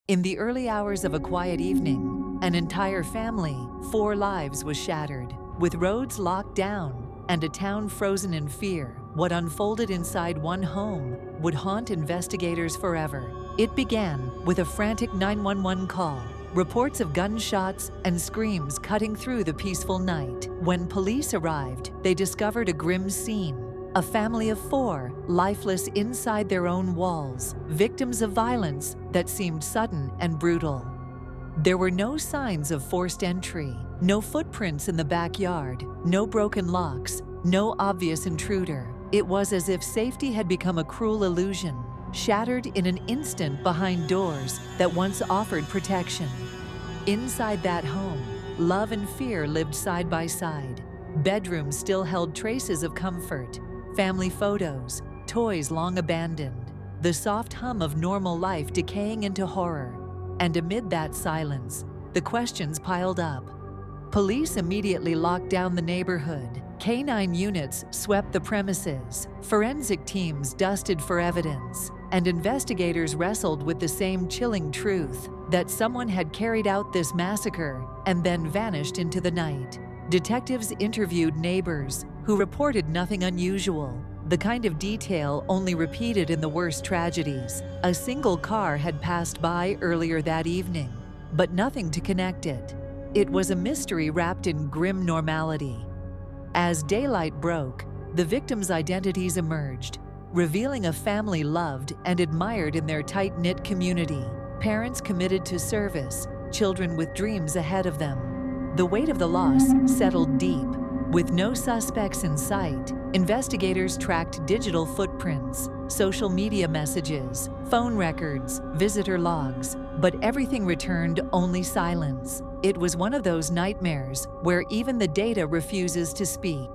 In the early hours of a quiet evening, an entire family, 4 lives, was shattered. With roads locked down and a town frozen in fear, what unfolded inside one home would haunt investigators forever. It began with a frantic 911 call, reports of gunshots and screams cutting through the peaceful night. When police arrived, they discovered a grim scene. A family of 4, lifeless inside their own walls, victims of violence that seemed sudden and brutal. There were no signs of forced entry, no footprints in the backyard, no broken locks, no obvious intruder. It was as if safety had become a cruel illusion, shattered in an instant behind doors that once offered protection. Inside that home, love and fear lived side by side. Bedrooms still held traces of comfort, family photos, toys long abandoned, the soft hum of normal life decaying into horror. And amid that silence, the questions piled up. Police immediately locked down the neighborhood. Canine units swept the premises. Forensic teams dusted for evidence. And investigators wrestled with the same chilling truth, that someone had carried out this massacre and then vanished into the night. Detectives interviewed neighbors who reported nothing unusual, the kind of detail only repeated in the worst tragedies. A single car had passed by earlier that evening, but nothing to connect it. It was a mystery wrapped in grim normality. As daylight broke, the victims' identities emerged, revealing a family loved and admired in their tight-knit community. Parents committed to service, children with dreams ahead of them. The weight of the loss settled deep. With no suspects in sight, investigators tracked digital footprints, social media messages, phone records, visitor logs, but everything returned only silence. It was one of those nightmares where even the data refuses to speak.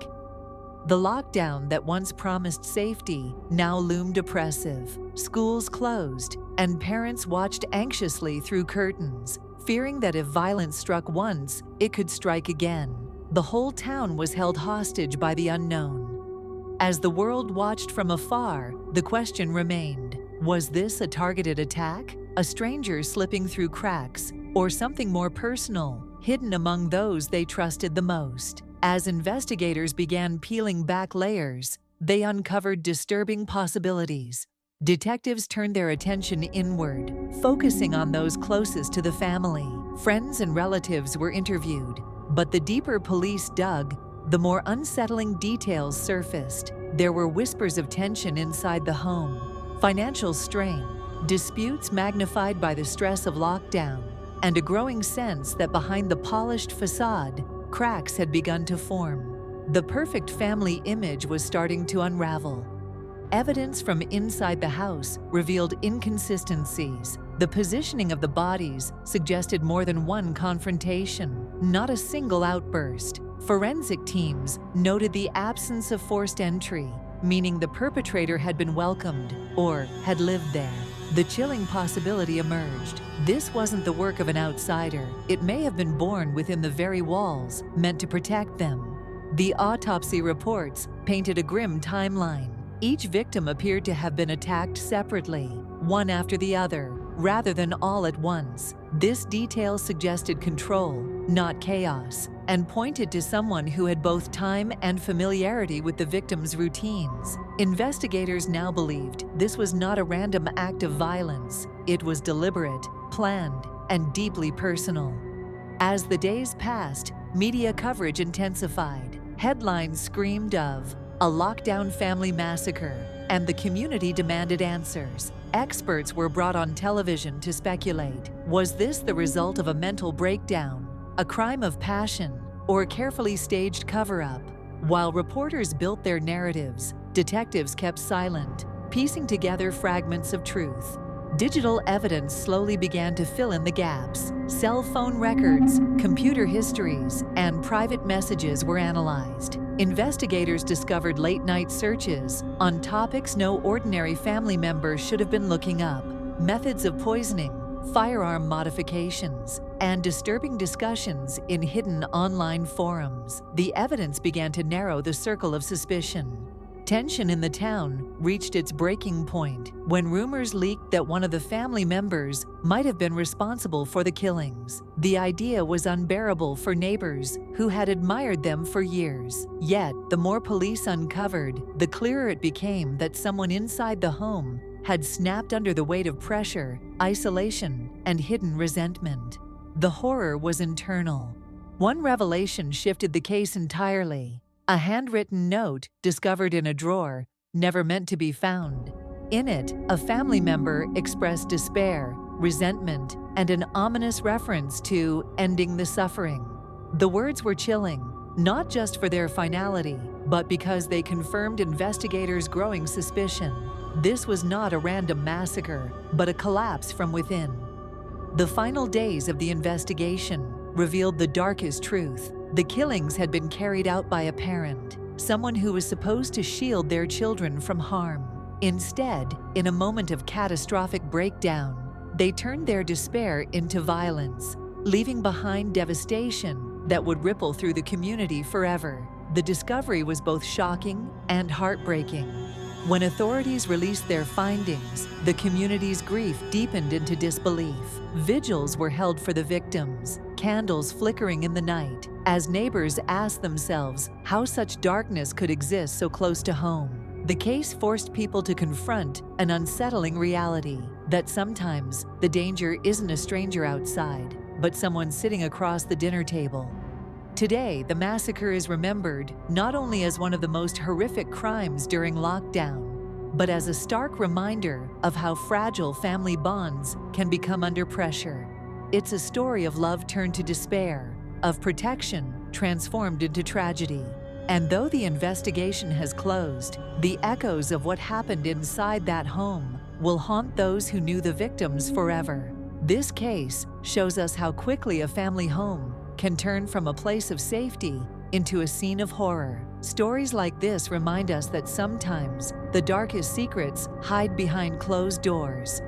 The lockdown that once promised safety now loomed oppressive. Schools closed, and parents watched anxiously through curtains, fearing that if violence struck once, it could strike again. The whole town was held hostage by the unknown. As the world watched from afar, the question remained: was this a targeted attack, a stranger slipping through cracks, or something more personal, hidden among those they trusted the most? As investigators began peeling back layers, they uncovered disturbing possibilities. Detectives turned their attention inward, focusing on those closest to the family. Friends and relatives were interviewed, but the deeper police dug, the more unsettling details surfaced. There were whispers of tension inside the home, financial strain, disputes magnified by the stress of lockdown, and a growing sense that behind the polished facade, cracks had begun to form. The perfect family image was starting to unravel. Evidence from inside the house revealed inconsistencies. The positioning of the bodies suggested more than one confrontation, not a single outburst. Forensic teams noted the absence of forced entry, meaning the perpetrator had been welcomed or had lived there. The chilling possibility emerged. This wasn't the work of an outsider. It may have been born within the very walls meant to protect them. The autopsy reports painted a grim timeline. Each victim appeared to have been attacked separately, one after the other, rather than all at once. This detail suggested control, not chaos, and pointed to someone who had both time and familiarity with the victim's routines. Investigators now believed this was not a random act of violence. It was deliberate, planned, and deeply personal. As the days passed, media coverage intensified. Headlines screamed of a lockdown family massacre, and the community demanded answers. Experts were brought on television to speculate. Was this the result of a mental breakdown, a crime of passion, or a carefully staged cover-up? While reporters built their narratives, detectives kept silent, piecing together fragments of truth. Digital evidence slowly began to fill in the gaps. Cell phone records, computer histories, and private messages were analyzed. Investigators discovered late-night searches on topics no ordinary family member should have been looking up: methods of poisoning, firearm modifications, and disturbing discussions in hidden online forums. The evidence began to narrow the circle of suspicion. Tension in the town reached its breaking point when rumors leaked that one of the family members might have been responsible for the killings. The idea was unbearable for neighbors who had admired them for years. Yet, the more police uncovered, the clearer it became that someone inside the home had snapped under the weight of pressure, isolation, and hidden resentment. The horror was internal. One revelation shifted the case entirely. A handwritten note discovered in a drawer, never meant to be found. In it, a family member expressed despair, resentment, and an ominous reference to ending the suffering. The words were chilling, not just for their finality, but because they confirmed investigators' growing suspicion. This was not a random massacre, but a collapse from within. The final days of the investigation revealed the darkest truth. The killings had been carried out by a parent, someone who was supposed to shield their children from harm. Instead, in a moment of catastrophic breakdown, they turned their despair into violence, leaving behind devastation that would ripple through the community forever. The discovery was both shocking and heartbreaking. When authorities released their findings, the community's grief deepened into disbelief. Vigils were held for the victims, candles flickering in the night, as neighbors asked themselves how such darkness could exist so close to home. The case forced people to confront an unsettling reality that sometimes the danger isn't a stranger outside, but someone sitting across the dinner table. Today, the massacre is remembered not only as one of the most horrific crimes during lockdown, but as a stark reminder of how fragile family bonds can become under pressure. It's a story of love turned to despair, of protection transformed into tragedy. And though the investigation has closed, the echoes of what happened inside that home will haunt those who knew the victims forever. This case shows us how quickly a family home can turn from a place of safety into a scene of horror. Stories like this remind us that sometimes the darkest secrets hide behind closed doors.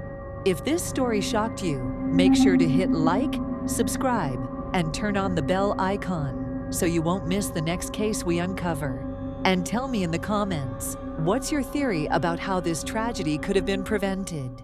If this story shocked you, make sure to hit like, subscribe, and turn on the bell icon so you won't miss the next case we uncover. And tell me in the comments, what's your theory about how this tragedy could have been prevented?